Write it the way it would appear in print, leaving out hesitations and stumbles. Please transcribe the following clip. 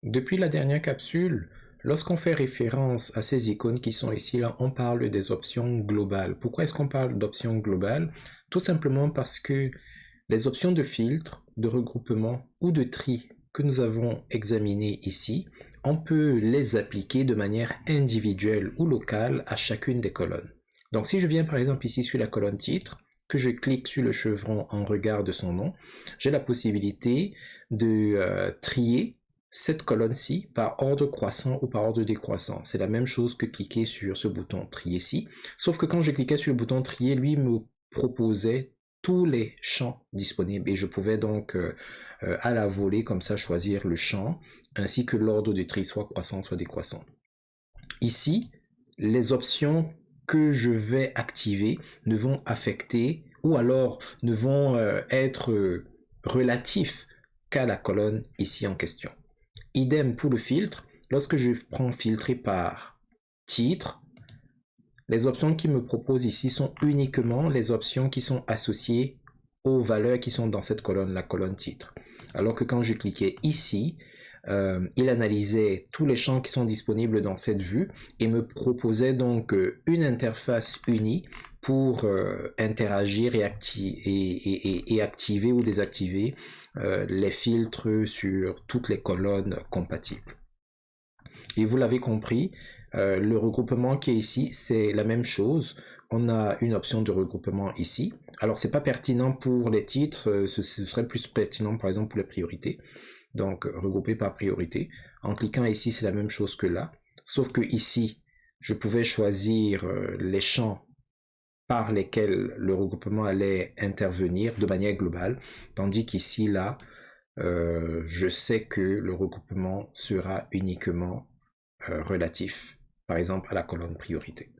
Depuis la dernière capsule, lorsqu'on fait référence à ces icônes qui sont ici, là, on parle des options globales. Pourquoi est-ce qu'on parle d'options globales? Tout simplement parce que les options de filtre, de regroupement ou de tri que nous avons examinées ici, on peut les appliquer de manière individuelle ou locale à chacune des colonnes. Donc si je viens par exemple ici sur la colonne titre, que je clique sur le chevron en regard de son nom, j'ai la possibilité de trier cette colonne-ci par ordre croissant ou par ordre décroissant. C'est la même chose que cliquer sur ce bouton trier-ci, sauf que quand je cliquais sur le bouton trier, lui me proposait tous les champs disponibles et je pouvais donc à la volée comme ça choisir le champ ainsi que l'ordre de tri, soit croissant soit décroissant. Ici, les options que je vais activer ne vont affecter ou alors ne vont être relatifs qu'à la colonne ici en question. Idem pour le filtre, lorsque je prends filtrer par titre, les options qui me proposent ici sont uniquement les options qui sont associées aux valeurs qui sont dans cette colonne, la colonne titre. Alors que quand je cliquais ici, il analysait tous les champs qui sont disponibles dans cette vue et me proposait donc une interface unie pour interagir et activer ou désactiver les filtres sur toutes les colonnes compatibles. Et vous l'avez compris, le regroupement qui est ici, c'est la même chose. On a une option de regroupement ici. Alors, c'est pas pertinent pour les titres, ce serait plus pertinent par exemple pour les priorités. Donc, regrouper par priorité. En cliquant ici, c'est la même chose que là. Sauf que ici, je pouvais choisir les champs par lesquels le regroupement allait intervenir de manière globale. Tandis qu'ici, là, je sais que le regroupement sera uniquement relatif, par exemple à la colonne priorité.